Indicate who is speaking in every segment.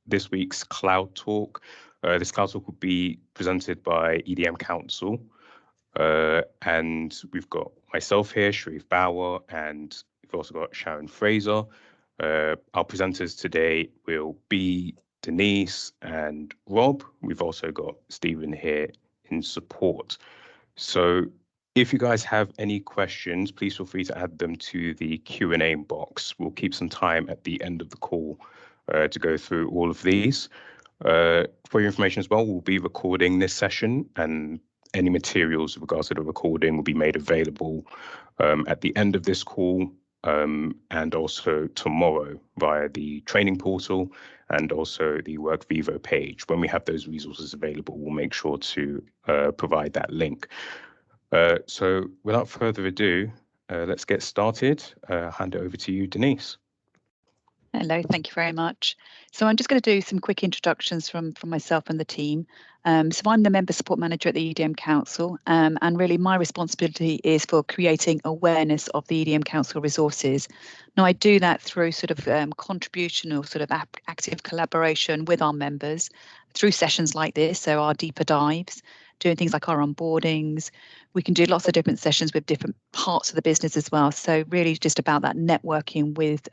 Speaker 1: this week's Cloud Talk. This Cloud Talk will be presented by EDM Council. And we've got myself here, Sharif Bauer, and we've also got Sharon Fraser. Our presenters today will be Denise and Rob. We've also got Stephen here in support. So if you guys have any questions, please feel free to add them to the Q&A box. We'll keep some time at the end of the call to go through all of these. For your information as well, we'll be recording this session, and any materials with regards to the recording will be made available at the end of this call and also tomorrow via the training portal and also the WorkVivo page. When we have those resources available, we'll make sure to provide that link. So without further ado, let's get started. Hand it over to you, Denise.
Speaker 2: Hello, thank you very much. So I'm just going to do some quick introductions from myself and the team. So I'm the Member Support Manager at the EDM Council, and really my responsibility is for creating awareness of the EDM Council resources. Now I do that through sort of contribution or sort of active collaboration with our members through sessions like this, so our deeper dives, doing things like our onboardings. We can do lots of different sessions with different parts of the business as well. So really just about that networking with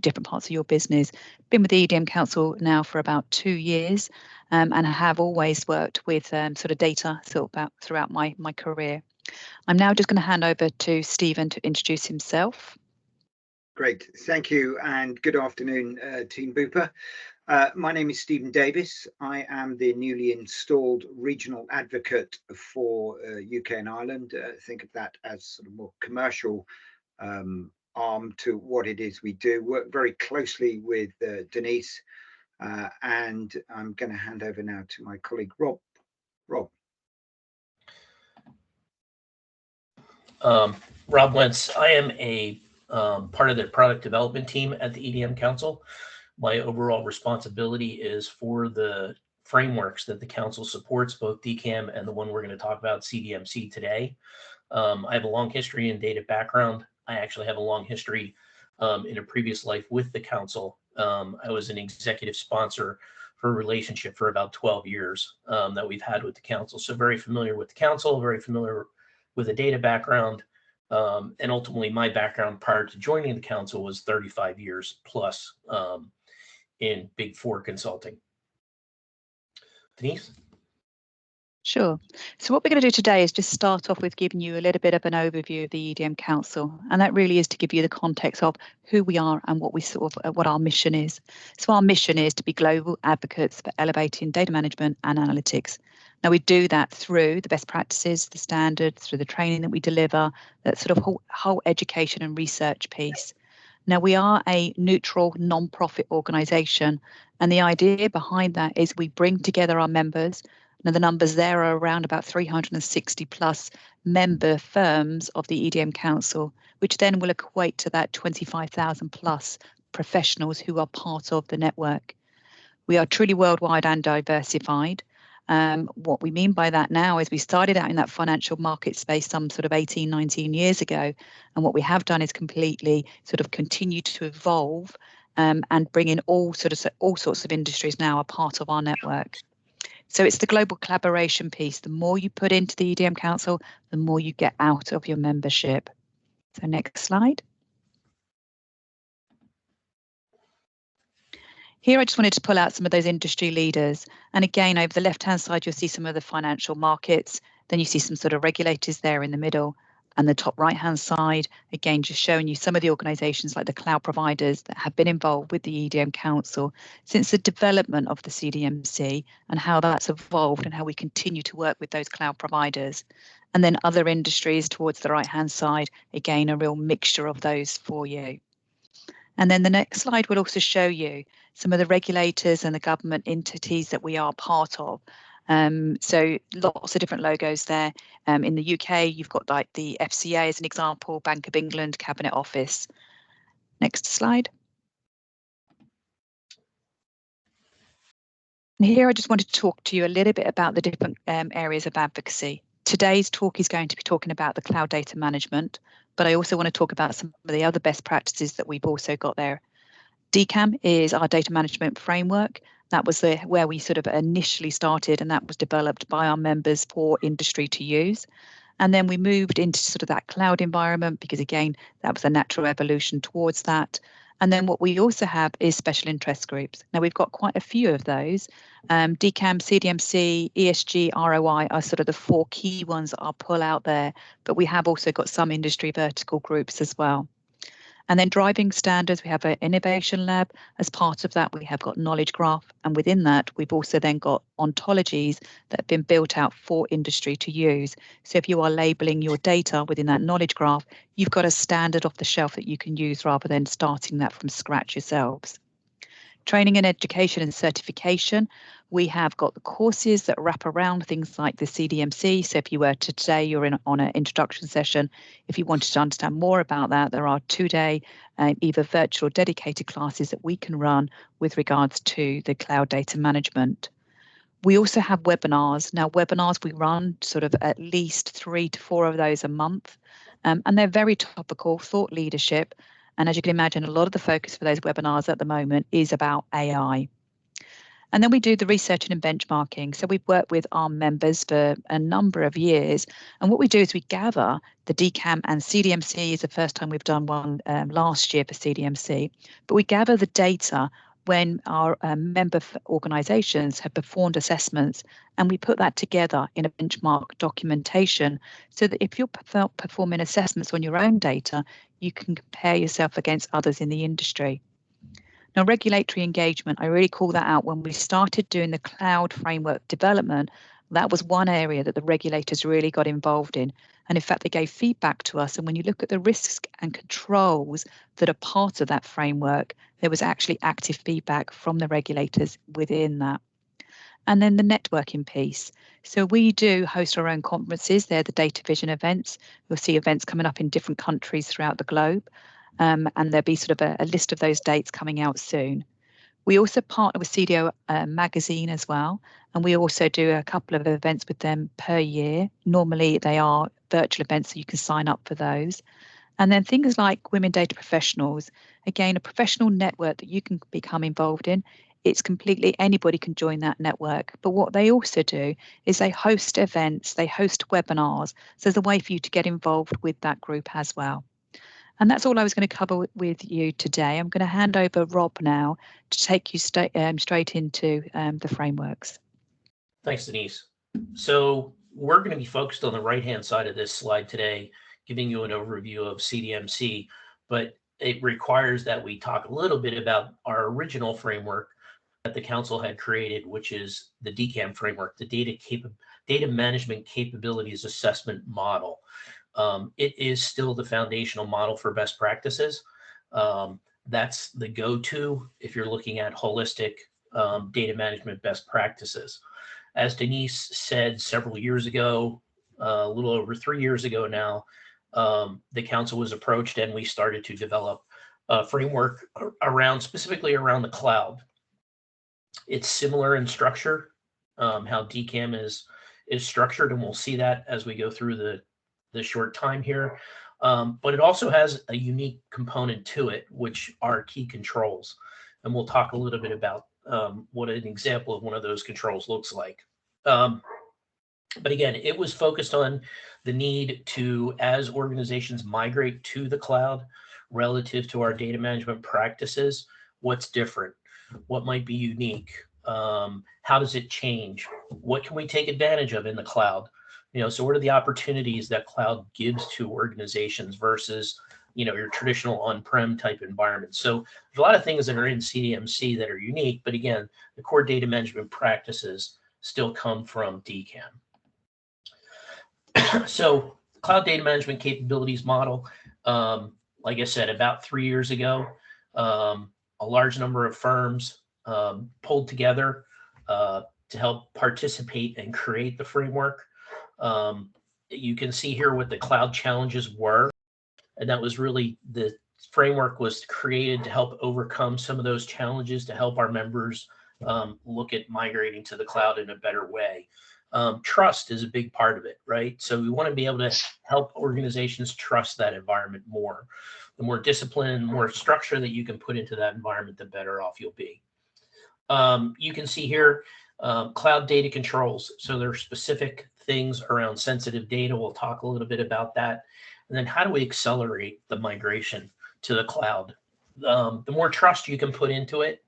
Speaker 2: different parts of your business. Been with the EDM Council now for about 2 years and I have always worked with sort of data throughout my career. I'm now just going to hand over to Stephen to introduce himself.
Speaker 3: Great, thank you and good afternoon, Team Bupa. My name is Stephen Davis. I am the newly installed regional advocate for UK and Ireland. Think of that as sort of more commercial arm to what it is we do. Work very closely with Denise, and I'm going to hand over now to my colleague Rob. Rob
Speaker 4: Wentz. I am a part of the product development team at the EDM Council. My overall responsibility is for the frameworks that the council supports, both DCAM and the one we're going to talk about, CDMC, today. I have a long history in data background. I actually have a long history in a previous life with the council. I was an executive sponsor for a relationship for about 12 years that we've had with the council. So very familiar with the council, very familiar with the data background. And ultimately, my background prior to joining the council was 35 years plus in Big Four consulting. Denise?
Speaker 2: Sure. So what we're going to do today is just start off with giving you a little bit of an overview of the EDM Council, and that really is to give you the context of who we are and what our mission is. So our mission is to be global advocates for elevating data management and analytics. Now we do that through the best practices, the standards, through the training that we deliver, that sort of whole education and research piece. Now we are a neutral non-profit organisation, and the idea behind that is we bring together our members. Now the numbers there are around about 360 plus member firms of the EDM Council, which then will equate to that 25,000 plus professionals who are part of the network. We are truly worldwide and diversified. What we mean by that now is we started out in that financial market space some sort of 18, 19 years ago. And what we have done is completely sort of continue to evolve and bring in all sorts of industries now are part of our network. So it's the global collaboration piece. The more you put into the EDM Council, the more you get out of your membership. So next slide. Here, I just wanted to pull out some of those industry leaders. And again, over the left-hand side, you'll see some of the financial markets. Then you see some sort of regulators there in the middle. And the top right-hand side, again, just showing you some of the organisations like the cloud providers that have been involved with the EDM Council since the development of the CDMC and how that's evolved and how we continue to work with those cloud providers. And then other industries towards the right-hand side, again, a real mixture of those for you. And then the next slide will also show you some of the regulators and the government entities that we are part of. So lots of different logos there. In the UK, you've got like the FCA as an example, Bank of England, Cabinet Office. Next slide. And here I just wanted to talk to you a little bit about the different areas of advocacy. Today's talk is going to be talking about the cloud data management, but I also want to talk about some of the other best practices that we've also got there. DCAM is our data management framework, That was where we sort of initially started, and that was developed by our members for industry to use. And then we moved into sort of that cloud environment because, again, that was a natural evolution towards that. And then what we also have is special interest groups. Now, we've got quite a few of those. DCAM, CDMC, ESG, ROI are sort of the 4 key ones that I'll pull out there, but we have also got some industry vertical groups as well. And then driving standards, we have an innovation lab. As part of that, we have got knowledge graph. And within that, we've also then got ontologies that have been built out for industry to use. So if you are labeling your data within that knowledge graph, you've got a standard off the shelf that you can use rather than starting that from scratch yourselves. Training and education and certification, we have got the courses that wrap around things like the CDMC. So if you were to today, you're on an introduction session. If you wanted to understand more about that, there are 2-day either virtual or dedicated classes that we can run with regards to the cloud data management. We also have webinars. Now, webinars, we run sort of at least 3 to 4 of those a month, and they're very topical, thought leadership. And as you can imagine, a lot of the focus for those webinars at the moment is about AI. And then we do the research and benchmarking. So we've worked with our members for a number of years. And what we do is we gather the DCAM and CDMC is the first time we've done one last year for CDMC. But we gather the data when our member organizations have performed assessments, and we put that together in a benchmark documentation so that if you're performing assessments on your own data, you can compare yourself against others in the industry. Now, regulatory engagement, I really call that out. When we started doing the cloud framework development, that was one area that the regulators really got involved in. And in fact, they gave feedback to us. And when you look at the risks and controls that are part of that framework, there was actually active feedback from the regulators within that. And then the networking piece. So we do host our own conferences. They're the Data Vision events. You'll see events coming up in different countries throughout the globe. And there'll be sort of a list of those dates coming out soon. We also partner with CDO magazine as well, and we also do a couple of events with them per year. Normally they are virtual events, so you can sign up for those. And then things like Women Data Professionals, again, a professional network that you can become involved in. It's completely, anybody can join that network. But what they also do is they host events, they host webinars. So there's a way for you to get involved with that group as well. And that's all I was going to cover with you today. I'm going to hand over Rob now to take you straight into the frameworks.
Speaker 4: Thanks, Denise. So we're going to be focused on the right-hand side of this slide today, giving you an overview of CDMC, but it requires that we talk a little bit about our original framework that the council had created, which is the DCAM framework, the Data Management Capabilities Assessment Model. It is still the foundational model for best practices. That's the go-to if you're looking at holistic data management best practices. As Denise said several years ago, a little over 3 years ago now, the council was approached and we started to develop a framework specifically around the cloud. It's similar in structure, how DCAM is structured, and we'll see that as we go through the short time here, but it also has a unique component to it, which are key controls, and we'll talk a little bit about what an example of one of those controls looks like. But again, it was focused on the need to, as organizations migrate to the cloud relative to our data management practices, what's different, what might be unique, how does it change, what can we take advantage of in the cloud? So what are the opportunities that cloud gives to organizations versus, your traditional on-prem type environment? So there's a lot of things that are in CDMC that are unique, but again, the core data management practices still come from DCAM. So cloud data management capabilities model, like I said, about 3 years ago, a large number of firms pulled together to help participate and create the framework. You can see here what the cloud challenges were, and that was really the framework was created to help overcome some of those challenges, to help our members look at migrating to the cloud in a better way. Trust is a big part of it, right? So we want to be able to help organizations trust that environment more. The more discipline, more structure that you can put into that environment, the better off you'll be. You can see here cloud data controls. So there are specific things around sensitive data. We'll talk a little bit about that. And then how do we accelerate the migration to the cloud? The more trust you can put into it,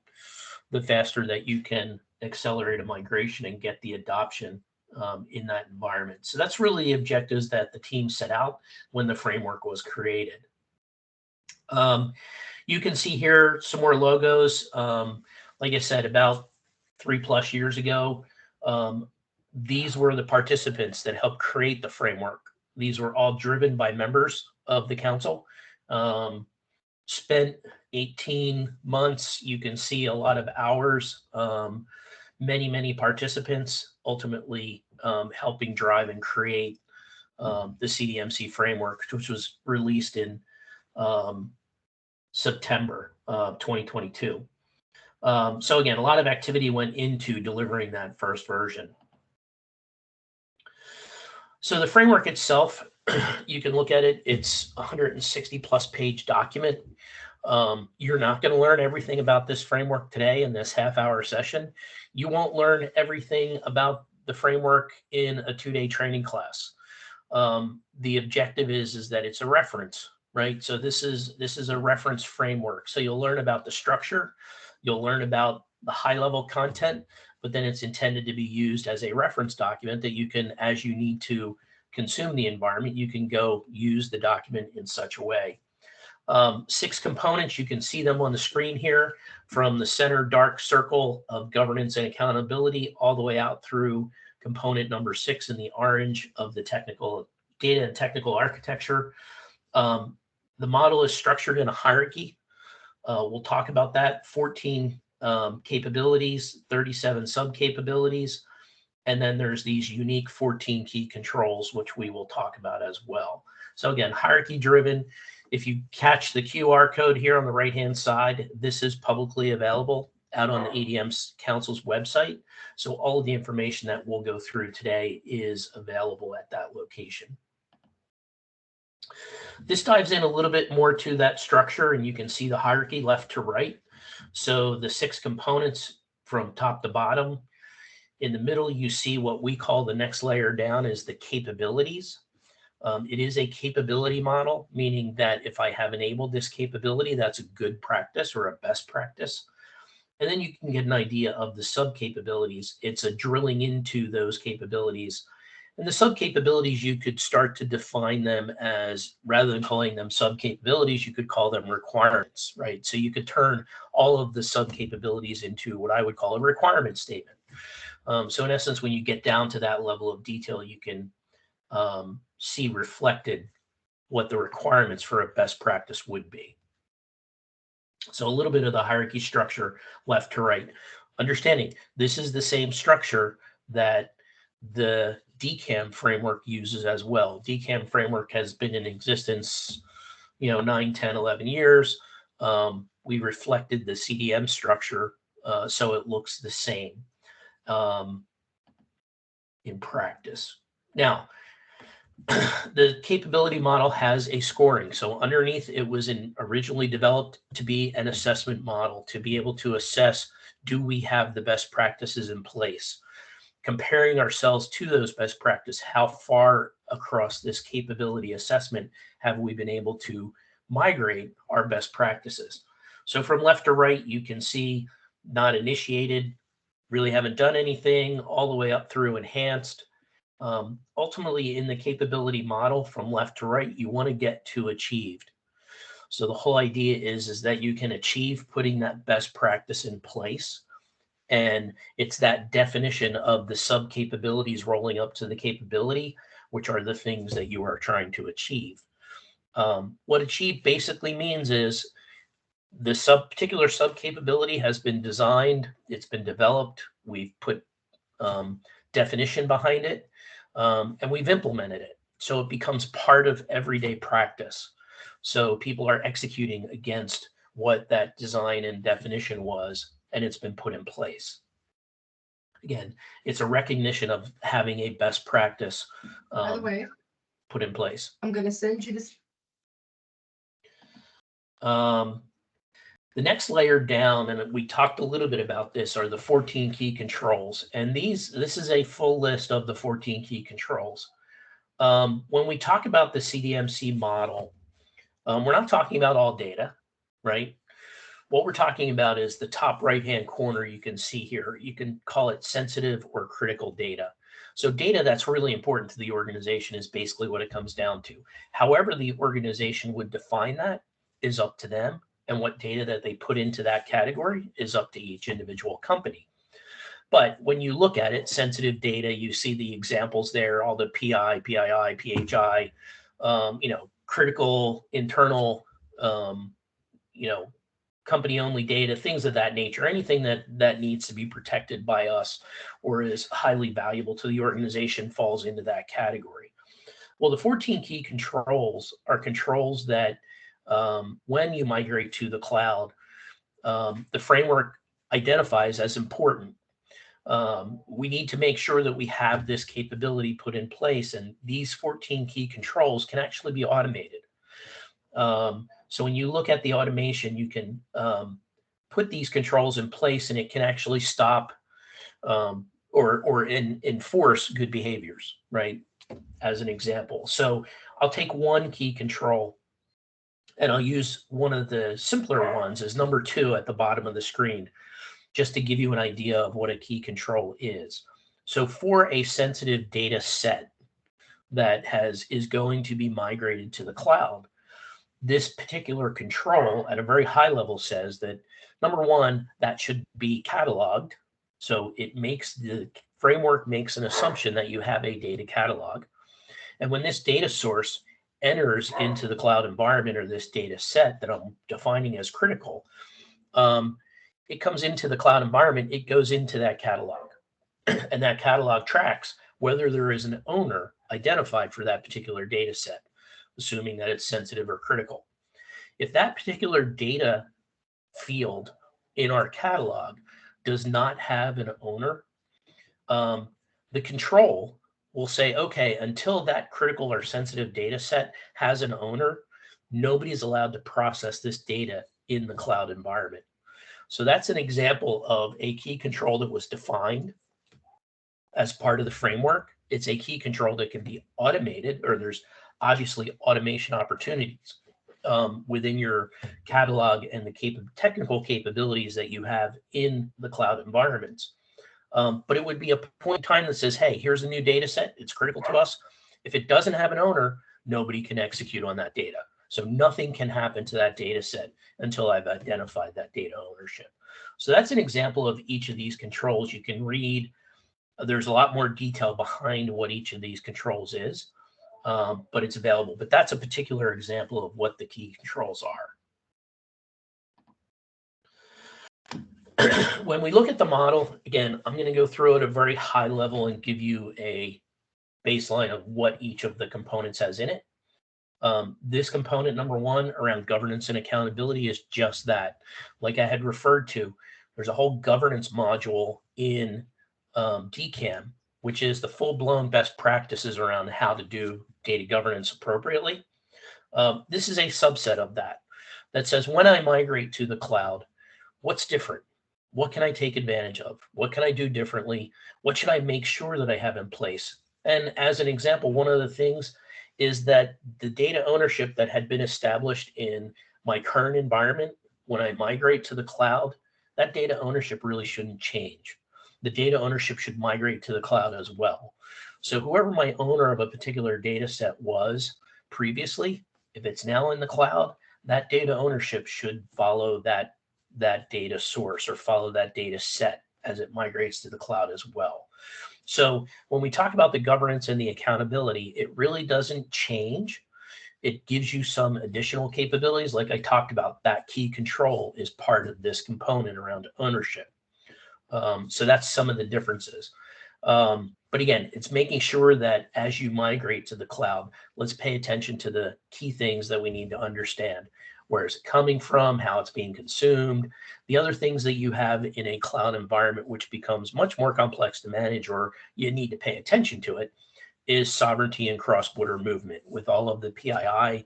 Speaker 4: the faster that you can accelerate a migration and get the adoption in that environment. So that's really the objectives that the team set out when the framework was created. You can see here some more logos. Like I said, about 3+ years ago, these were the participants that helped create the framework. These were all driven by members of the council. Spent 18 months. You can see a lot of hours, many participants ultimately helping drive and create the CDMC framework, which was released in September of 2022. So again, a lot of activity went into delivering that first version. So the framework itself, you can look at it. It's a 160+ page document. You're not going to learn everything about this framework today in this half-hour session. You won't learn everything about the framework in a 2-day training class. The objective is that it's a reference, right? So this is a reference framework. So you'll learn about the structure, you'll learn about the high-level content, but then it's intended to be used as a reference document that you can, as you need to consume the environment, you can go use the document in such a way. 6 components, you can see them on the screen here, from the center dark circle of governance and accountability all the way out through component number 6 in the orange of the technical data and technical architecture. The model is structured in a hierarchy. We'll talk about that. 14 capabilities, 37 sub-capabilities, and then there's these unique 14 key controls, which we will talk about as well. So again, hierarchy driven. If you catch the QR code here on the right-hand side, this is publicly available out on the EDM Council's website. So all of the information that we'll go through today is available at that location. This dives in a little bit more to that structure, and you can see the hierarchy left to right. So the 6 components from top to bottom. In the middle, you see what we call the next layer down is the capabilities. It is a capability model, meaning that if I have enabled this capability, that's a good practice or a best practice. And then you can get an idea of the sub-capabilities. It's a drilling into those capabilities. And the sub-capabilities, you could start to define them as, rather than calling them sub-capabilities, you could call them requirements, right? So you could turn all of the sub-capabilities into what I would call a requirement statement. So in essence, when you get down to that level of detail, you can see reflected what the requirements for a best practice would be. So a little bit of the hierarchy structure left to right. Understanding this is the same structure that the DCAM framework uses as well. DCAM framework has been in existence, 9, 10, 11 years. We reflected the CDM structure so it looks the same in practice. Now, the capability model has a scoring. So underneath, it was originally developed to be an assessment model, to be able to assess, do we have the best practices in place? Comparing ourselves to those best practices, how far across this capability assessment have we been able to migrate our best practices? So from left to right, you can see not initiated, really haven't done anything, all the way up through enhanced. Ultimately, in the capability model from left to right, you want to get to achieved. So the whole idea is that you can achieve putting that best practice in place. And it's that definition of the sub capabilities rolling up to the capability, which are the things that you are trying to achieve. What achieve basically means is the particular sub capability has been designed, it's been developed, we've put definition behind it, and we've implemented it. So it becomes part of everyday practice. So people are executing against what that design and definition was, and it's been put in place. Again, it's a recognition of having a best practice
Speaker 5: By the way,
Speaker 4: put in place.
Speaker 5: I'm going to send you this.
Speaker 4: The next layer down, and we talked a little bit about this, are the 14 key controls. And this is a full list of the 14 key controls. When we talk about the CDMC model, we're not talking about all data, right? What we're talking about is the top right-hand corner you can see here. You can call it sensitive or critical data. So data that's really important to the organization is basically what it comes down to. However the organization would define that is up to them, and what data that they put into that category is up to each individual company. But when you look at it, sensitive data, you see the examples there, all the PI, PII, PHI, critical, internal, company only data, things of that nature, anything that needs to be protected by us or is highly valuable to the organization falls into that category. Well, the 14 key controls are controls that when you migrate to the cloud, the framework identifies as important. We need to make sure that we have this capability put in place, and these 14 key controls can actually be automated. So when you look at the automation, you can put these controls in place, and it can actually stop or enforce good behaviors, right? As an example. So I'll take one key control, and I'll use one of the simpler ones as number 2 at the bottom of the screen, just to give you an idea of what a key control is. So for a sensitive data set that is going to be migrated to the cloud, this particular control at a very high level says that, number 1, that should be cataloged. So the framework makes an assumption that you have a data catalog. And when this data source enters into the cloud environment, or this data set that I'm defining as critical, it comes into the cloud environment, it goes into that catalog. And that catalog tracks whether there is an owner identified for that particular data set, assuming that it's sensitive or critical. If that particular data field in our catalog does not have an owner, the control will say, okay, until that critical or sensitive data set has an owner, nobody's allowed to process this data in the cloud environment. So that's an example of a key control that was defined as part of the framework. It's a key control that can be automated, or there's obviously automation opportunities within your catalog and the technical capabilities that you have in the cloud environments. But it would be a point in time that says, hey, here's a new data set. It's critical to us. If it doesn't have an owner, nobody can execute on that data. So nothing can happen to that data set until I've identified that data ownership. So that's an example of each of these controls. You can read, there's a lot more detail behind what each of these controls is, but it's available. But that's a particular example of what the key controls are. When we look at the model, again, I'm going to go through it at a very high level and give you a baseline of what each of the components has in it. This component, number 1, around governance and accountability, is just that. Like I had referred to, there's a whole governance module in DCAM, which is the full-blown best practices around how to do data governance appropriately. This is a subset of that says, when I migrate to the cloud, what's different? What can I take advantage of? What can I do differently? What should I make sure that I have in place? And as an example, one of the things is that the data ownership that had been established in my current environment, when I migrate to the cloud, that data ownership really shouldn't change. The data ownership should migrate to the cloud as well. So whoever my owner of a particular data set was previously, if it's now in the cloud, that data ownership should follow that data source or follow that data set as it migrates to the cloud as well. So when we talk about the governance and the accountability, it really doesn't change. It gives you some additional capabilities. Like I talked about, that key control is part of this component around ownership. So that's some of the differences. But again, it's making sure that as you migrate to the cloud, let's pay attention to the key things that we need to understand. Where is it coming from? How it's being consumed? The other things that you have in a cloud environment, which becomes much more complex to manage, or you need to pay attention to it, is sovereignty and cross-border movement with all of the PII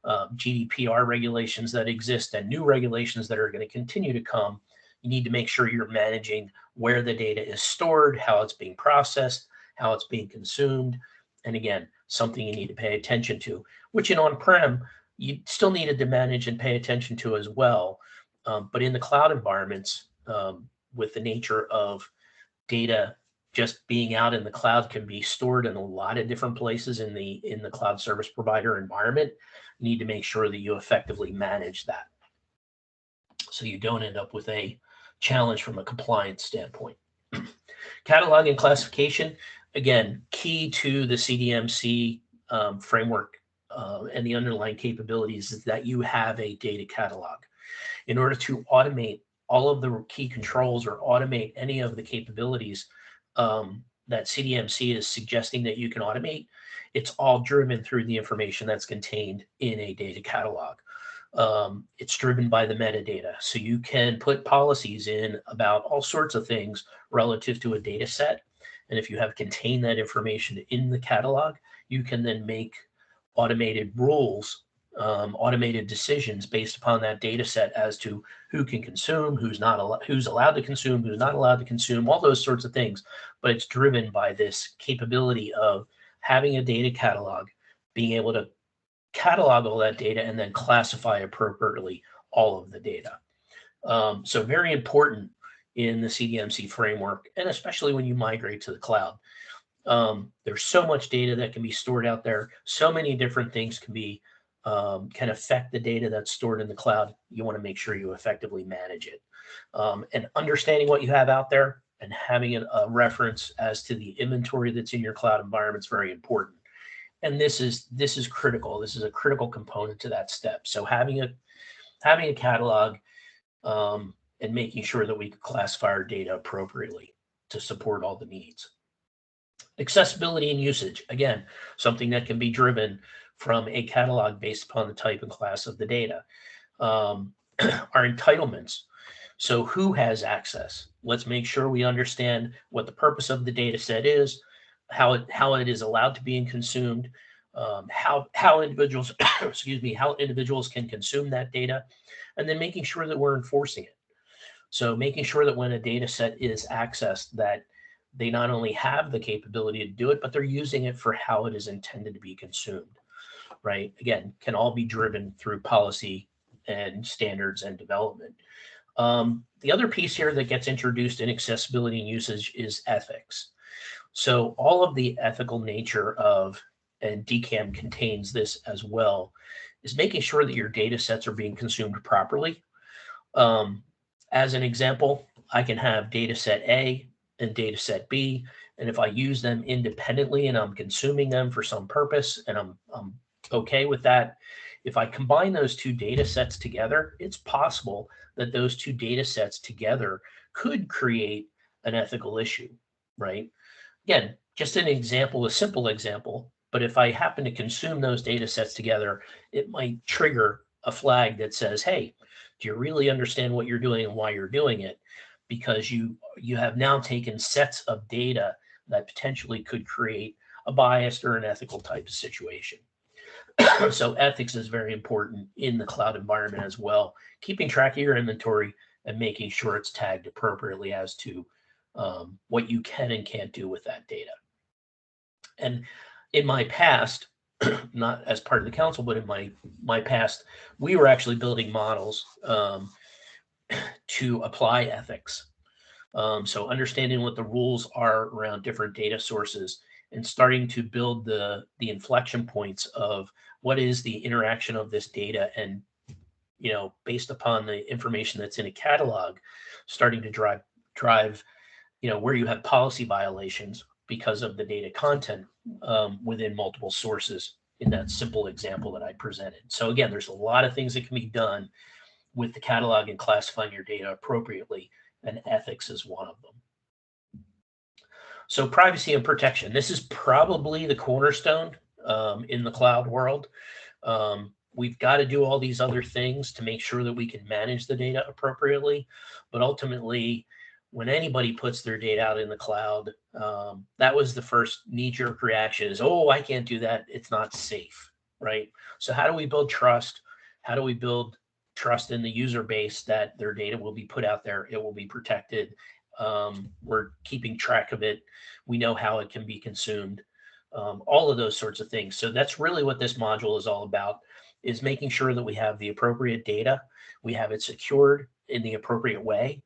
Speaker 4: GDPR regulations that exist and new regulations that are going to continue to come. You need to make sure you're managing where the data is stored, how it's being processed, how it's being consumed. And again, something you need to pay attention to, which in on-prem, you still needed to manage and pay attention to as well. But in the cloud environments, with the nature of data just being out in the cloud can be stored in a lot of different places in the cloud service provider environment. You need to make sure that you effectively manage that, so you don't end up with a challenge from a compliance standpoint. Catalog and classification, again, key to the CDMC framework and the underlying capabilities is that you have a data catalog. In order to automate all of the key controls or automate any of the capabilities that CDMC is suggesting that you can automate, it's all driven through the information that's contained in a data catalog. It's driven by the metadata. So you can put policies in about all sorts of things relative to a data set. And if you have contained that information in the catalog, you can then make automated rules, automated decisions based upon that data set as to who can consume, who's allowed to consume, who's not allowed to consume, all those sorts of things. But it's driven by this capability of having a data catalog, being able to catalog all that data and then classify appropriately all of the data. So very important in the CDMC framework, and especially when you migrate to the cloud. There's so much data that can be stored out there. So many different things can affect the data that's stored in the cloud. You want to make sure you effectively manage it. And understanding what you have out there and having a reference as to the inventory that's in your cloud environment is very important. And this is critical. This is a critical component to that step. So having a catalog and making sure that we can classify our data appropriately to support all the needs. Accessibility and usage, again, something that can be driven from a catalog based upon the type and class of the data. Our entitlements. So who has access? Let's make sure we understand what the purpose of the data set is, how it is allowed to be consumed, how individuals how individuals can consume that data, and then making sure that we're enforcing it. So making sure that when a data set is accessed, that they not only have the capability to do it, but they're using it for how it is intended to be consumed, right? Again, can all be driven through policy and standards and development. The other piece here that gets introduced in accessibility and usage is ethics. So all of the ethical nature of, and DCAM contains this as well, is making sure that your data sets are being consumed properly. As an example, I can have data set A and data set B, and if I use them independently and I'm consuming them for some purpose and I'm okay with that, if I combine those two data sets together, it's possible that those two data sets together could create an ethical issue, right? Again, just an example, a simple example, but if I happen to consume those data sets together, it might trigger a flag that says, hey, do you really understand what you're doing and why you're doing it? Because you have now taken sets of data that potentially could create a biased or an ethical type of situation. So ethics is very important in the cloud environment as well, keeping track of your inventory and making sure it's tagged appropriately as to what you can and can't do with that data. And in my past, not as part of the council, but in my past, we were actually building models to apply ethics. So understanding what the rules are around different data sources and starting to build the inflection points of what is the interaction of this data, and based upon the information that's in a catalog, starting to drive where you have policy violations because of the data content within multiple sources in that simple example that I presented. So again, there's a lot of things that can be done with the catalog and classifying your data appropriately, and ethics is one of them. So privacy and protection. This is probably the cornerstone in the cloud world. We've got to do all these other things to make sure that we can manage the data appropriately. But ultimately, when anybody puts their data out in the cloud, that was the first knee-jerk reaction is, oh, I can't do that. It's not safe, right? So how do we build trust? How do we build trust in the user base that their data will be put out there, it will be protected, we're keeping track of it, we know how it can be consumed, all of those sorts of things. So that's really what this module is all about, is making sure that we have the appropriate data, we have it secured in the appropriate way.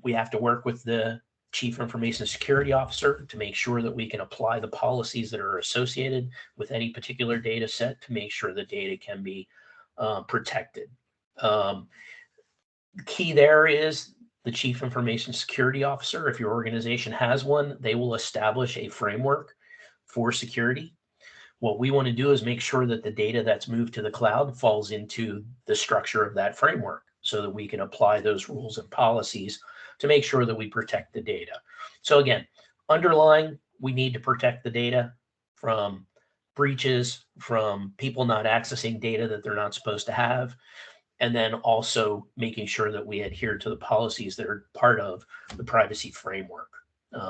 Speaker 4: We have to work with the Chief Information Security Officer to make sure that we can apply the policies that are associated with any particular data set to make sure the data can be protected. Key there is the Chief Information Security Officer. If your organization has one, they will establish a framework for security. What we want to do is make sure that the data that's moved to the cloud falls into the structure of that framework so that we can apply those rules and policies to make sure that we protect the data. So again, underlying, we need to protect the data from breaches, from people not accessing data that they're not supposed to have, and then also making sure that we adhere to the policies that are part of the privacy framework.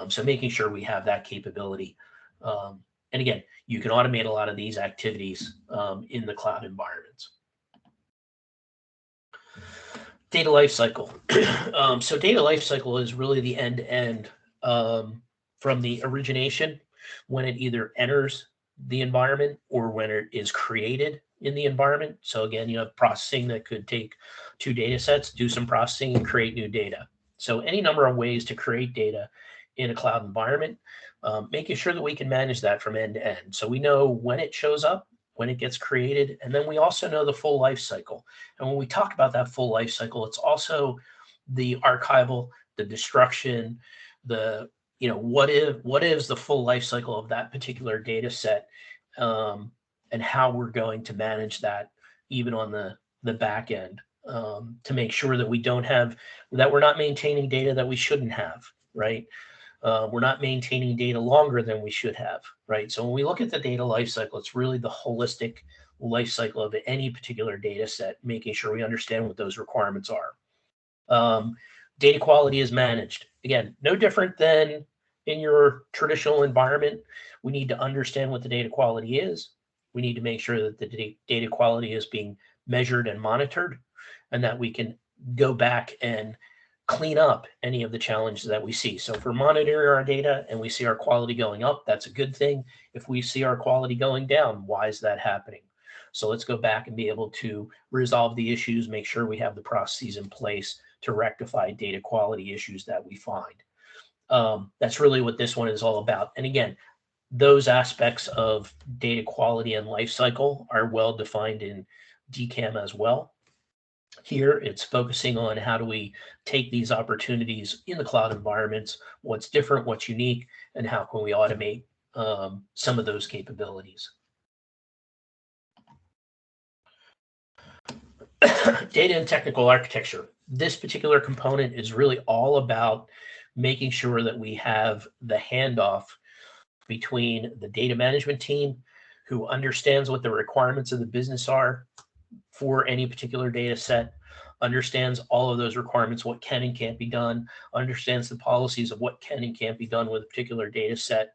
Speaker 4: So making sure we have that capability. And again, you can automate a lot of these activities in the cloud environments. Data lifecycle. So data lifecycle is really the end-to-end from the origination, when it either enters the environment or when it is created in the environment. So again, you have processing that could take 2 data sets, do some processing and create new data. So any number of ways to create data in a cloud environment, making sure that we can manage that from end to end. So we know when it shows up, when it gets created, and then we also know the full life cycle. And when we talk about that full life cycle, it's also the archival, the destruction, the, you know, what is the full life cycle of that particular data set, and how we're going to manage that even on the back end, to make sure that we're not maintaining data that we shouldn't have, right? We're not maintaining data longer than we should have, right? So when we look at the data lifecycle, it's really the holistic lifecycle of any particular data set, making sure we understand what those requirements are. Data quality is managed. Again, no different than in your traditional environment. We need to understand what the data quality is. We need to make sure that the data quality is being measured and monitored, and that we can go back and clean up any of the challenges that we see. So if we're monitoring our data and we see our quality going up, that's a good thing. If we see our quality going down, why is that happening? So let's go back and be able to resolve the issues, make sure we have the processes in place to rectify data quality issues that we find. That's really what this one is all about. And again, those aspects of data quality and lifecycle are well defined in DCAM as well. Here, it's focusing on how do we take these opportunities in the cloud environments, what's different, what's unique, and how can we automate some of those capabilities. Data and technical architecture. This particular component is really all about making sure that we have the handoff between the data management team, who understands what the requirements of the business are for any particular data set, understands all of those requirements, what can and can't be done, understands the policies of what can and can't be done with a particular data set,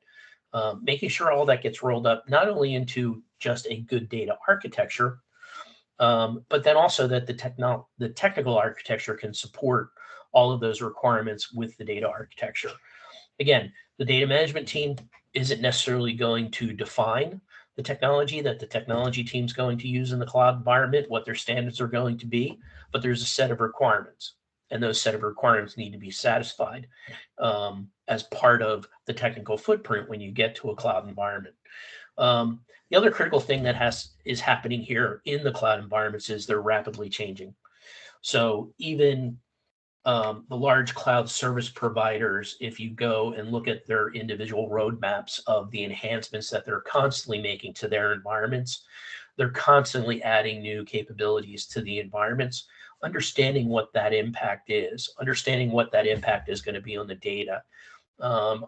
Speaker 4: making sure all that gets rolled up, not only into just a good data architecture, but then also that the technical architecture can support all of those requirements with the data architecture. Again, the data management team isn't necessarily going to define the technology that the technology team's going to use in the cloud environment, what their standards are going to be, but there's a set of requirements, and those set of requirements need to be satisfied as part of the technical footprint when you get to a cloud environment. The other critical thing that is happening here in the cloud environments is they're rapidly changing. So even the large cloud service providers, if you go and look at their individual roadmaps of the enhancements that they're constantly making to their environments, they're constantly adding new capabilities to the environments, understanding what that impact is, understanding what that impact is going to be on the data,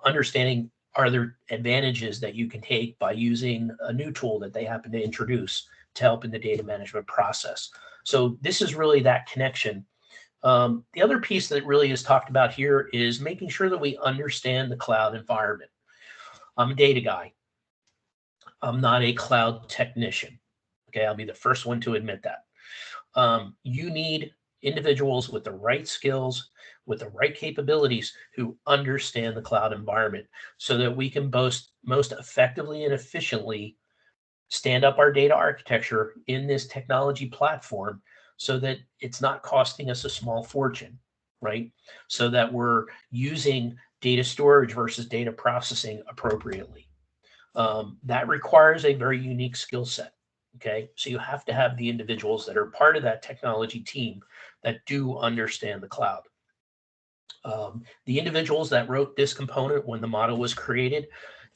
Speaker 4: understanding are there advantages that you can take by using a new tool that they happen to introduce to help in the data management process. So this is really that connection. The other piece that really is talked about here is making sure that we understand the cloud environment. I'm a data guy. I'm not a cloud technician. Okay, I'll be the first one to admit that. You need individuals with the right skills, with the right capabilities who understand the cloud environment so that we can most effectively and efficiently stand up our data architecture in this technology platform so that it's not costing us a small fortune, right? So that we're using data storage versus data processing appropriately. That requires a very unique skill set. Okay, so you have to have the individuals that are part of that technology team that do understand the cloud. The individuals that wrote this component when the model was created,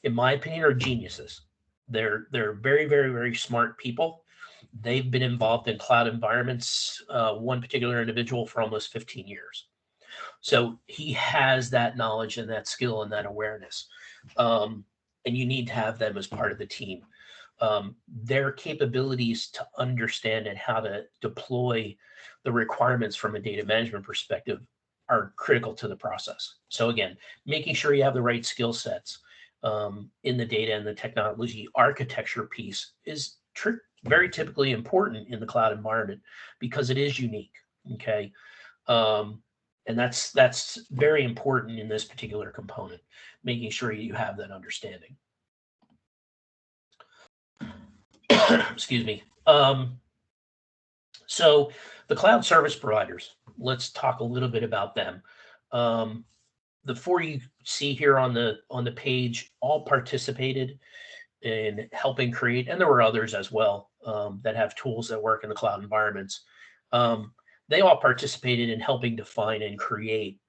Speaker 4: in my opinion, are geniuses. They're very, very, very smart people. They've been involved in cloud environments, one particular individual, for almost 15 years. So he has that knowledge and that skill and that awareness. And you need to have them as part of the team. Their capabilities to understand and how to deploy the requirements from a data management perspective are critical to the process. So again, making sure you have the right skill sets in the data and the technology architecture piece is very typically important in the cloud environment because it is unique. Okay. And that's very important in this particular component, making sure you have that understanding. Excuse me. So the cloud service providers, let's talk a little bit about them. The four you see here on the page all participated in helping create, and there were others as well that have tools that work in the cloud environments. They all participated in helping define and create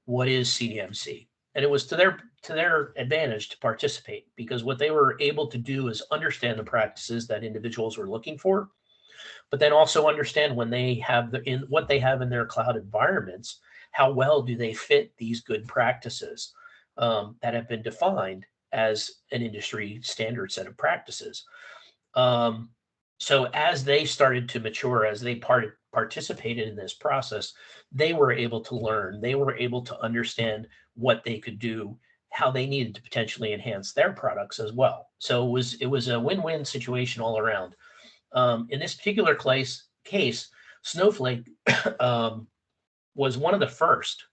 Speaker 4: what is CDMC. And it was to their advantage to participate because what they were able to do is understand the practices that individuals were looking for, but then also understand when they have what they have in their cloud environments, how well do they fit these good practices that have been defined as an industry standard set of practices. So as they started to mature, as they participated in this process, they were able to learn, they were able to understand what they could do, how they needed to potentially enhance their products as well. So it was a win-win situation all around. In this particular case, Snowflake was one of the first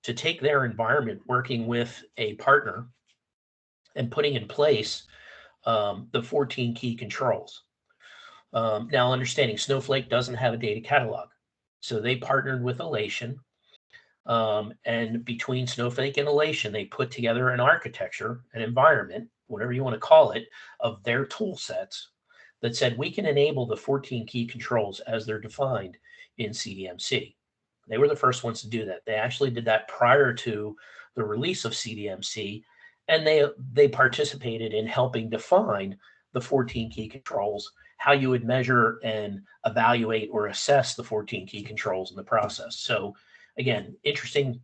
Speaker 4: to take their environment working with a partner and putting in place the 14 key controls. Now, understanding Snowflake doesn't have a data catalog. So they partnered with Elation. And between Snowflake and Elation, they put together an architecture, an environment, whatever you want to call it, of their tool sets that said we can enable the 14 key controls as they're defined in CDMC. They were the first ones to do that. They actually did that prior to the release of CDMC, and they participated in helping define the 14 key controls, how you would measure and evaluate or assess the 14 key controls in the process. So again, interesting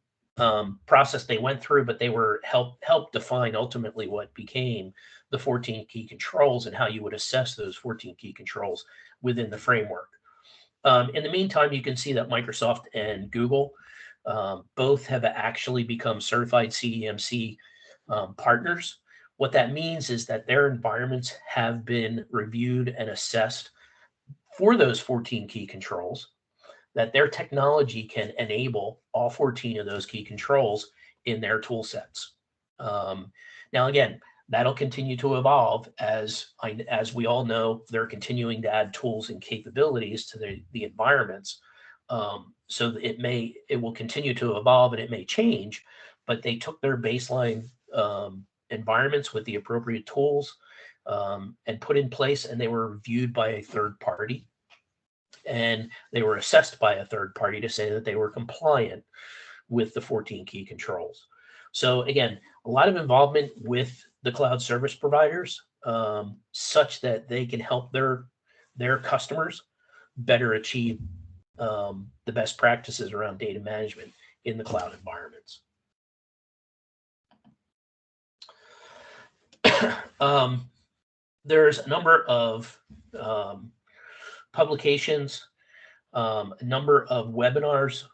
Speaker 4: process they went through, but they were helped define ultimately what became the 14 key controls and how you would assess those 14 key controls within the framework. In the meantime, you can see that Microsoft and Google both have actually become certified CDMC partners. What that means is that their environments have been reviewed and assessed for those 14 key controls, that their technology can enable all 14 of those key controls in their tool sets. Now, again, that'll continue to evolve as we all know, they're continuing to add tools and capabilities to the environments. So it will continue to evolve and it may change, but they took their baseline environments with the appropriate tools and put in place, and they were reviewed by a third party. And they were assessed by a third party to say that they were compliant with the 14 key controls. So again, a lot of involvement with the cloud service providers such that they can help their customers better achieve the best practices around data management in the cloud environments. There's a number of publications, a number of webinars.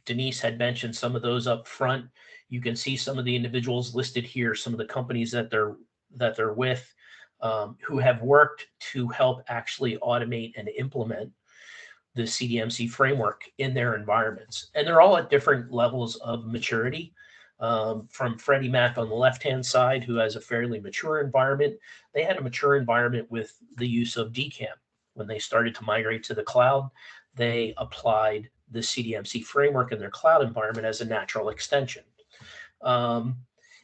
Speaker 4: Denise had mentioned some of those up front. You can see some of the individuals listed here, some of the companies that they're with. who have worked to help actually automate and implement the CDMC framework in their environments. And they're all at different levels of maturity. From Freddie Mac on the left-hand side, who has a fairly mature environment. They had a mature environment with the use of DCAM. When they started to migrate to the cloud, they applied the CDMC framework in their cloud environment as a natural extension. In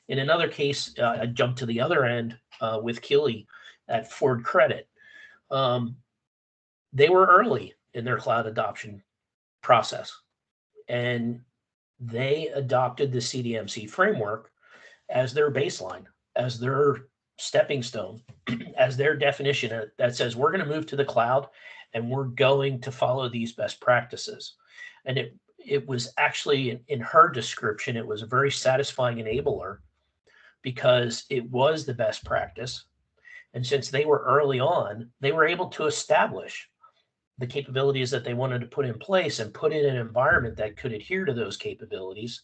Speaker 4: another case, I jumped to the other end with Keeley at Ford Credit. They were early in their cloud adoption process, and they adopted the CDMC framework as their baseline, as their stepping stone, as their definition that says we're going to move to the cloud and we're going to follow these best practices. And it was actually, in her description, it was a very satisfying enabler because it was the best practice. And since they were early on, they were able to establish the capabilities that they wanted to put in place and put in an environment that could adhere to those capabilities.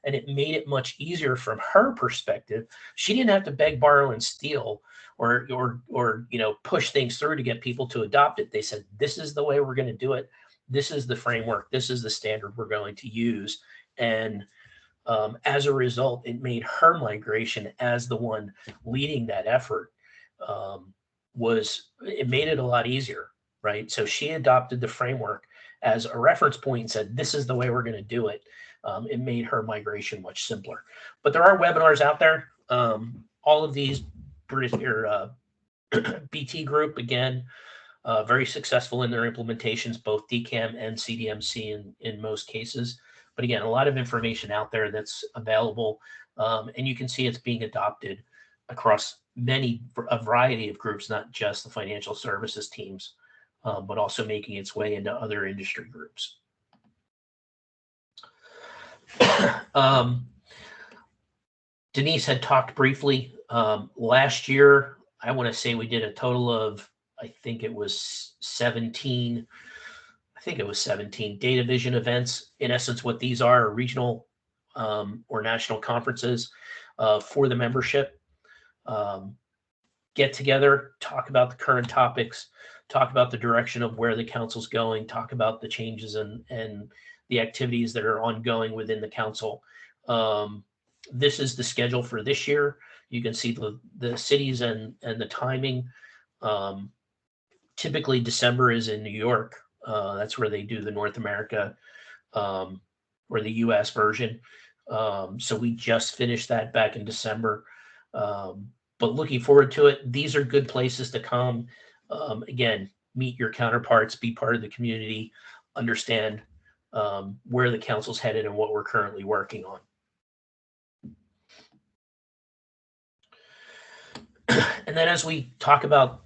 Speaker 4: And it made it much easier from her perspective. She didn't have to beg, borrow, and steal or push things through to get people to adopt it. They said, this is the way we're going to do it. This is the framework. This is the standard we're going to use. And as a result, it made her migration as the one leading that effort it made it a lot easier. Right. So she adopted the framework as a reference point and said, this is the way we're going to do it. It made her migration much simpler. But there are webinars out there. All of these, BT Group, again, very successful in their implementations, both DCAM and CDMC in most cases. But again, a lot of information out there that's available. And you can see it's being adopted across a variety of groups, not just the financial services teams. But also making its way into other industry groups. Denise had talked briefly. Last year, I want to say we did a total of, I think it was 17 data vision events. In essence, what these are regional or national conferences for the membership. Get together, talk about the current topics, talk about the direction of where the council's going, talk about the changes and the activities that are ongoing within the council. This is the schedule for this year. You can see the cities and the timing. Typically, December is in New York. That's where they do the North America or the US version. So we just finished that back in December. But looking forward to it. These are good places to come. Again, meet your counterparts, be part of the community, understand where the council's headed and what we're currently working on. And then as we talk about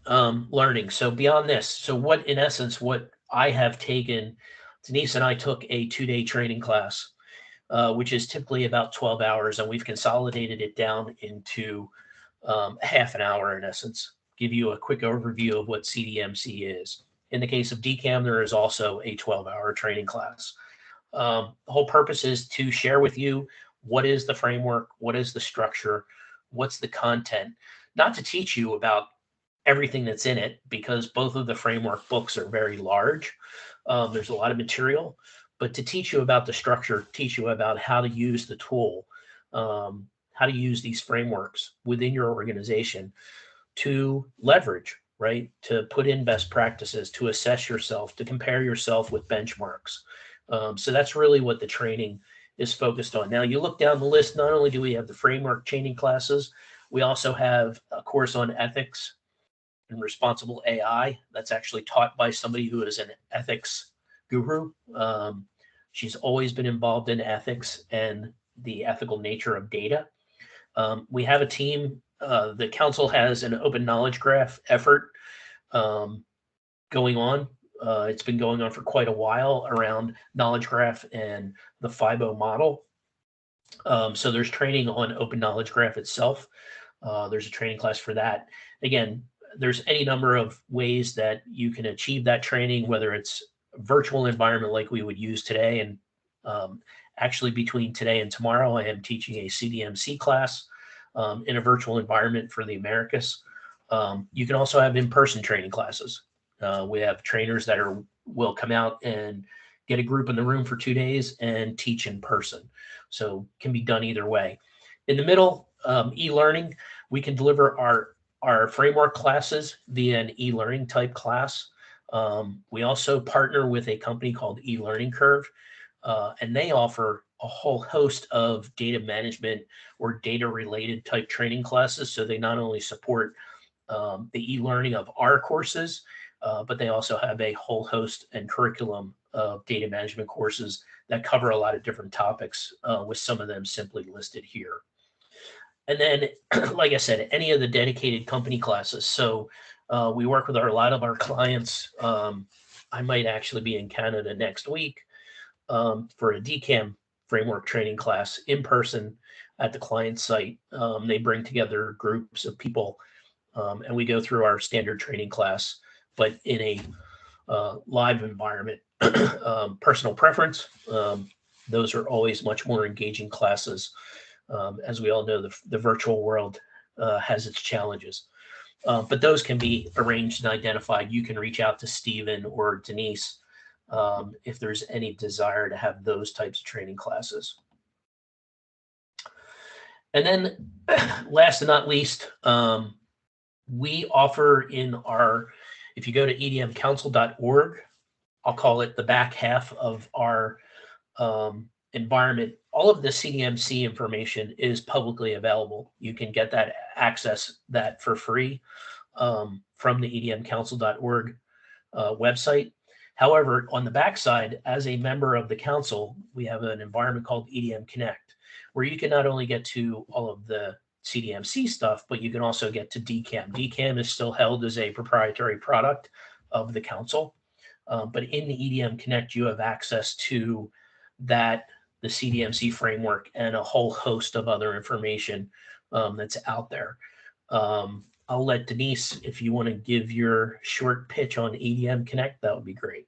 Speaker 4: learning, so beyond this, so what I have taken, Denise and I took a 2-day training class, which is typically about 12 hours, and we've consolidated it down into half an hour in essence. Give you a quick overview of what CDMC is. In the case of DCAM, there is also a 12-hour training class. The whole purpose is to share with you what is the framework, what is the structure, what's the content, not to teach you about everything that's in it, because both of the framework books are very large. There's a lot of material, but to teach you about the structure, teach you about how to use the tool, how to use these frameworks within your organization to leverage, right? To put in best practices, to assess yourself, to compare yourself with benchmarks. So that's really what the training is focused on. Now, you look down the list, not only do we have the framework training classes, we also have a course on ethics and responsible AI that's actually taught by somebody who is an ethics guru. She's always been involved in ethics and the ethical nature of data. We have a team. The council has an open knowledge graph effort going on. It's been going on for quite a while around knowledge graph and the FIBO model. So there's training on open knowledge graph itself. There's a training class for that. Again, there's any number of ways that you can achieve that training, whether it's a virtual environment like we would use today. And actually between today and tomorrow, I am teaching a CDMC class in a virtual environment for the Americas. You can also have in-person training classes. We have trainers that will come out and get a group in the room for 2 days and teach in person. So can be done either way. In the middle, e-learning, we can deliver our framework classes via an e-learning type class. We also partner with a company called eLearning Curve, and they offer a whole host of data management or data related type training classes. So they not only support the e-learning of our courses, but they also have a whole host and curriculum of data management courses that cover a lot of different topics, with some of them simply listed here. And then, like I said, any of the dedicated company classes. So we work with a lot of our clients. I might actually be in Canada next week for a DCAM framework training class in person at the client site. They bring together groups of people, and we go through our standard training class, but in a live environment. Personal preference, those are always much more engaging classes. As we all know, the virtual world has its challenges, but those can be arranged and identified. You can reach out to Stephen or Denise if there's any desire to have those types of training classes. And then last and not least, we offer in if you go to edmcouncil.org, I'll call it the back half of our environment, all of the CDMC information is publicly available. You can get that, access that for free from the edmcouncil.org website. However, on the backside, as a member of the council, we have an environment called EDM Connect, where you can not only get to all of the CDMC stuff, but you can also get to DCAM. DCAM is still held as a proprietary product of the council. But in the EDM Connect, you have access to the CDMC framework and a whole host of other information that's out there. I'll let Denise, if you want to give your short pitch on EDM Connect, that would be great.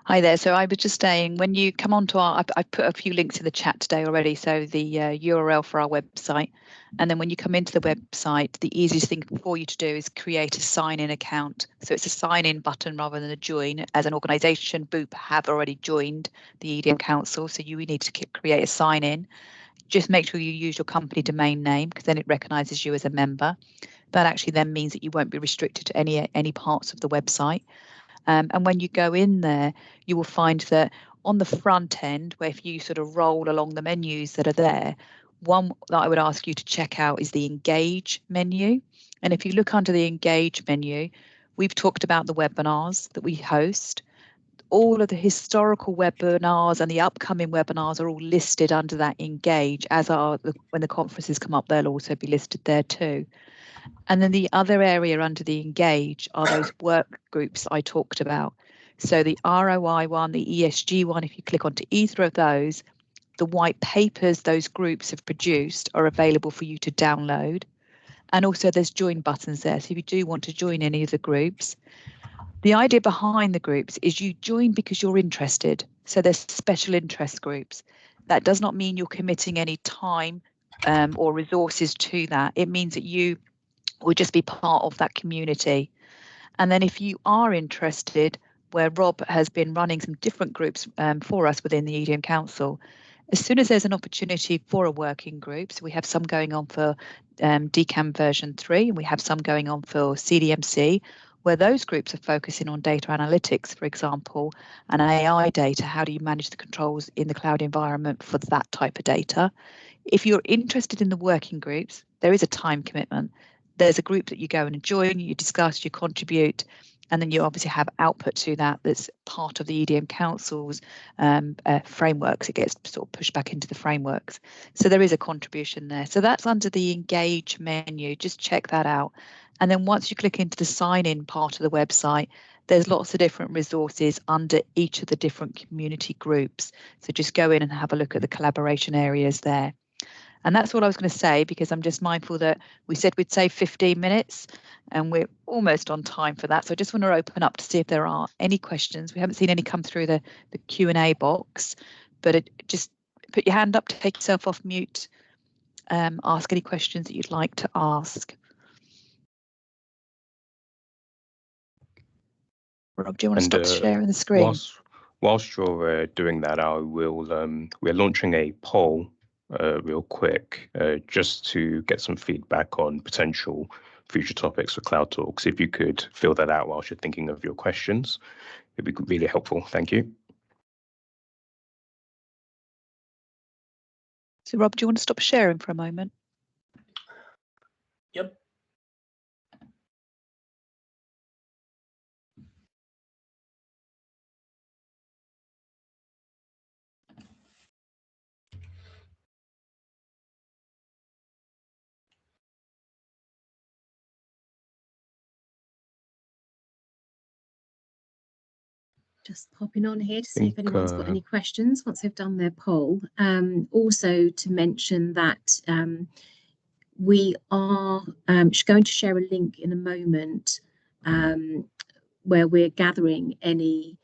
Speaker 2: Hi there. So I was just saying, when you come onto I put a few links in the chat today already. So the URL for our website, and then when you come into the website, the easiest thing for you to do is create a sign-in account. So it's a sign-in button rather than a join. As an organisation, Boop have already joined the EDM Council, so you need to create a sign-in. Just make sure you use your company domain name, because then it recognises you as a member. That actually then means that you won't be restricted to any parts of the website. And when you go in there, you will find that on the front end, where if you sort of roll along the menus that are there, one that I would ask you to check out is the Engage menu. And if you look under the Engage menu, we've talked about the webinars that we host. All of the historical webinars and the upcoming webinars are all listed under that Engage, as are when the conferences come up, they'll also be listed there too. And then the other area under the Engage are those work groups I talked about. So the ROI one, the ESG one, if you click onto either of those, the white papers those groups have produced are available for you to download. And also there's join buttons there. So if you do want to join any of the groups, the idea behind the groups is you join because you're interested. So there's special interest groups. That does not mean you're committing any time or resources to that. It means that you will just be part of that community. And then if you are interested, where Rob has been running some different groups for us within the EDM Council, as soon as there's an opportunity for a working group, so we have some going on for DCAM version 3, and we have some going on for CDMC, where those groups are focusing on data analytics, for example, and AI data. How do you manage the controls in the cloud environment for that type of data? If you're interested in the working groups, there is a time commitment. There's a group that you go and join, you discuss, you contribute, and then you obviously have output to that that's part of the EDM Council's frameworks. It gets sort of pushed back into the frameworks. So there is a contribution there. So that's under the Engage menu. Just check that out. And then once you click into the sign-in part of the website, there's lots of different resources under each of the different community groups. So just go in and have a look at the collaboration areas there. And that's all I was going to say, because I'm just mindful that we said we'd save 15 minutes and we're almost on time for that. So I just want to open up to see if there are any questions. We haven't seen any come through the Q&A box, but just put your hand up, take yourself off mute, ask any questions that you'd like to ask. Rob, do you want to
Speaker 1: And
Speaker 2: stop sharing the screen?
Speaker 1: whilst you're doing that, I will. We're launching a poll real quick, just to get some feedback on potential future topics for Cloud Talks. If you could fill that out whilst you're thinking of your questions, it'd be really helpful. Thank you.
Speaker 2: So Rob, do you want to stop sharing for a moment?
Speaker 4: Yep.
Speaker 5: Just popping on here to see if anyone's got any questions once they've done their poll. Also to mention that we are going to share a link in a moment where we're gathering any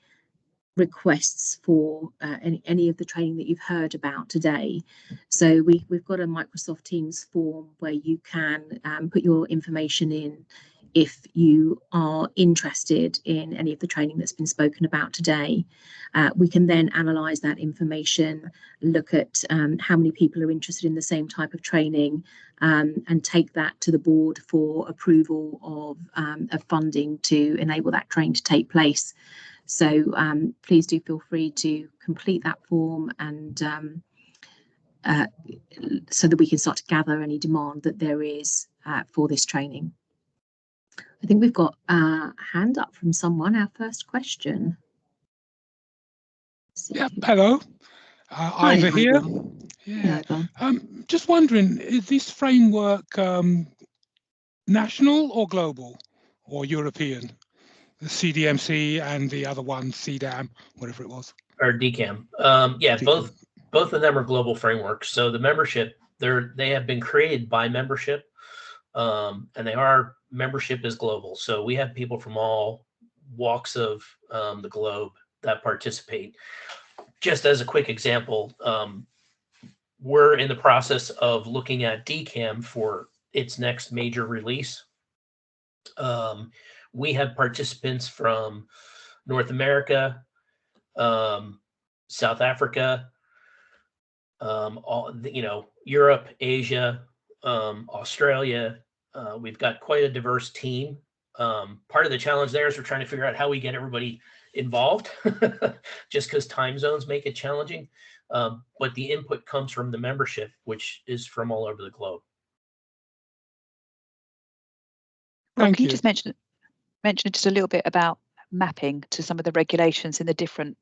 Speaker 5: requests for any of the training that you've heard about today. So we've got a Microsoft Teams form where you can put your information in if you are interested in any of the training that's been spoken about today. We can then analyse that information, look at how many people are interested in the same type of training, and take that to the board for approval of funding to enable that training to take place. So please do feel free to complete that form and so that we can start to gather any demand that there is for this training. I think we've got a hand up from someone. Our first question.
Speaker 6: Yeah, hello. Ivor here. Yeah. Just wondering, is this framework national or global or European? The CDMC and the other one, CDAM, whatever it was.
Speaker 4: Or DCAM. Yeah,
Speaker 6: DCAM.
Speaker 4: both of them are global frameworks. So the membership, they have been created by membership, and membership is global. So we have people from all walks of the globe that participate. Just as a quick example, we're in the process of looking at DCAM for its next major release. We have participants from North America, South Africa, Europe, Asia, Australia. We've got quite a diverse team. Part of the challenge there is we're trying to figure out how we get everybody involved, just because time zones make it challenging. But the input comes from the membership, which is from all over the globe.
Speaker 2: Rob, can you just mention just a little bit about mapping to some of the regulations in the different?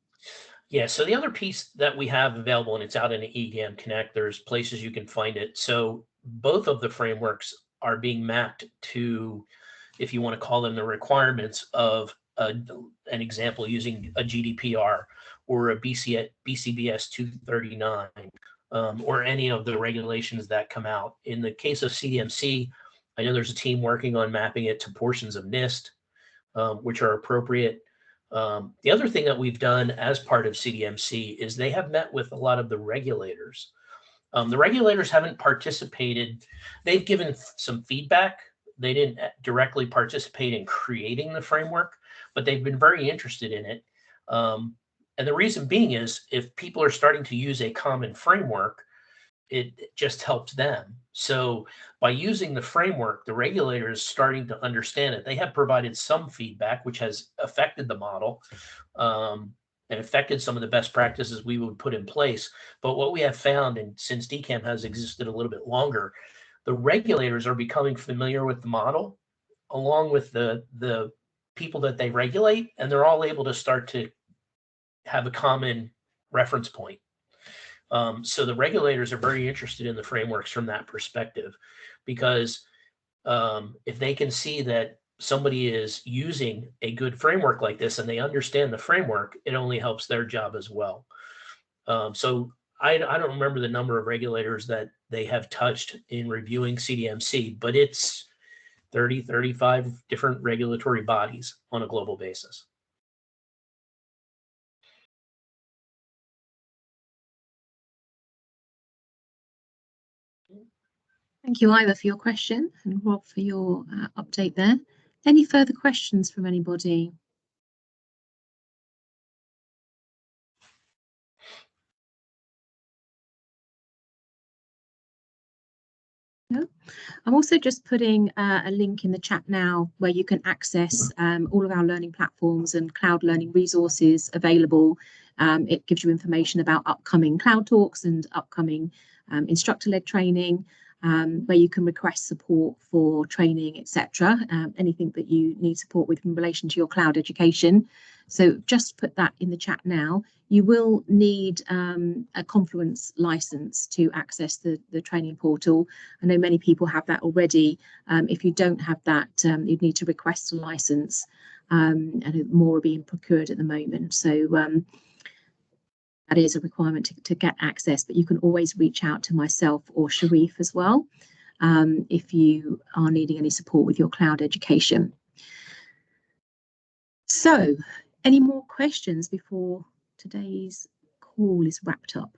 Speaker 4: Yeah, so the other piece that we have available, and it's out in the EDM Connect, there's places you can find it. So both of the frameworks are being mapped to, if you want to call them, the requirements of an example using a GDPR or a BCBS 239, or any of the regulations that come out. In the case of CDMC, I know there's a team working on mapping it to portions of NIST, which are appropriate. The other thing that we've done as part of CDMC is they have met with a lot of the regulators. The regulators haven't participated. They've given some feedback. They didn't directly participate in creating the framework, but they've been very interested in it. And the reason being is if people are starting to use a common framework, it just helps them. So by using the framework, the regulator is starting to understand it. They have provided some feedback, which has affected the model, and affected some of the best practices we would put in place. But what we have found, and since DCAM has existed a little bit longer, the regulators are becoming familiar with the model, along with the people that they regulate, and they're all able to start to have a common reference point. So the regulators are very interested in the frameworks from that perspective, because if they can see that somebody is using a good framework like this and they understand the framework, it only helps their job as well. So I don't remember the number of regulators that they have touched in reviewing CDMC, but it's 30, 35 different regulatory bodies on a global basis.
Speaker 5: Thank you, Ivor, for your question, and Rob for your update there. Any further questions from anybody? I'm also just putting a link in the chat now where you can access all of our learning platforms and cloud learning resources available. It gives you information about upcoming cloud talks and upcoming instructor-led training, where you can request support for training, etc. Anything that you need support with in relation to your cloud education. So just put that in the chat now. You will need a Confluence license to access the training portal. I know many people have that already. If you don't have that, you'd need to request a license, and more are being procured at the moment. So that is a requirement to get access, but you can always reach out to myself or Sharif as well if you are needing any support with your cloud education. So, any more questions before today's call is wrapped up?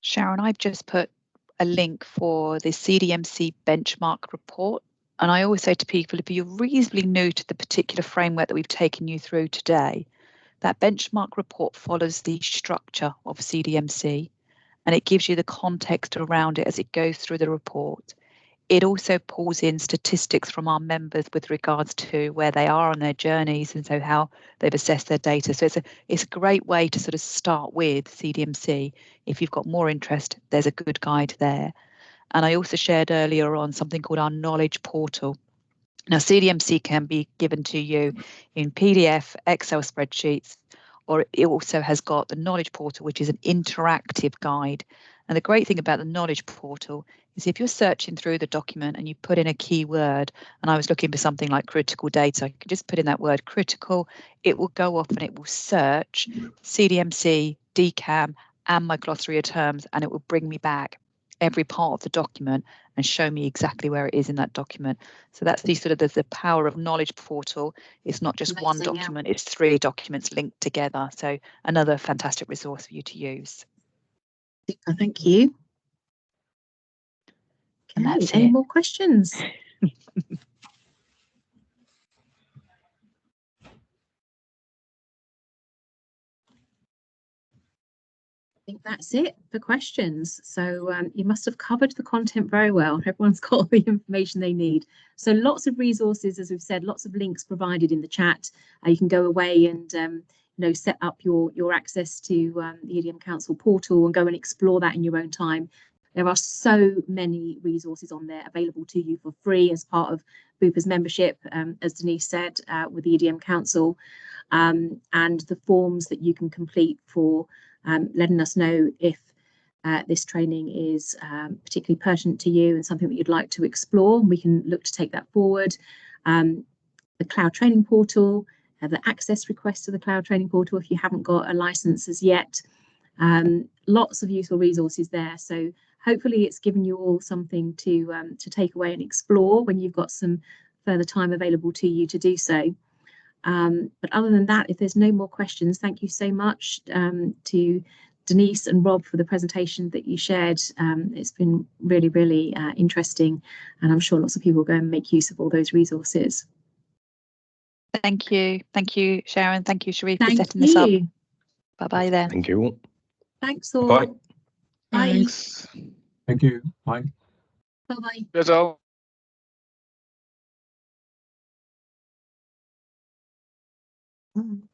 Speaker 2: Sharon, I've just put a link for the CDMC benchmark report. And I always say to people, if you're reasonably new to the particular framework that we've taken you through today, that benchmark report follows the structure of CDMC, and it gives you the context around it as it goes through the report. It also pulls in statistics from our members with regards to where they are on their journeys and so how they've assessed their data. So it's a great way to sort of start with CDMC. If you've got more interest, there's a good guide there. And I also shared earlier on something called our knowledge portal. Now, CDMC can be given to you in PDF, Excel spreadsheets, or it also has got the knowledge portal, which is an interactive guide. And the great thing about the knowledge portal is if you're searching through the document and you put in a keyword, and I was looking for something like critical data, I can just put in that word critical, it will go off and it will search CDMC, DCAM, and my glossary of terms, and it will bring me back every part of the document and show me exactly where it is in that document. So that's the sort of the power of knowledge portal. It's not just one document, it's 3 documents linked together. So another fantastic resource for you to use.
Speaker 5: Thank you.
Speaker 2: And that's
Speaker 5: any
Speaker 2: it.
Speaker 5: more questions? I think that's it for questions. So you must have covered the content very well. Everyone's got all the information they need. So lots of resources, as we've said, lots of links provided in the chat. You can go away and set up your access to the EDM Council portal and go and explore that in your own time. There are so many resources on there available to you for free as part of Bupa's membership, as Denise said, with the EDM Council, and the forms that you can complete for letting us know if this training is particularly pertinent to you and something that you'd like to explore. We can look to take that forward. The cloud training portal, the access request to the cloud training portal if you haven't got a license as yet. Lots of useful resources there. So hopefully it's given you all something to take away and explore when you've got some further time available to you to do so. But other than that, if there's no more questions, thank you so much to Denise and Rob for the presentation that you shared. It's been really, really interesting, and I'm sure lots of people will go and make use of all those resources.
Speaker 2: Thank you. Thank you, Sharon. Thank you, Sharif, for setting this up. Bye-bye then.
Speaker 1: Thank you.
Speaker 5: Thanks all.
Speaker 1: Bye.
Speaker 5: Bye.
Speaker 6: Thanks.
Speaker 7: Thank you. Bye.
Speaker 5: Bye-bye.
Speaker 6: That's all.
Speaker 5: Mm.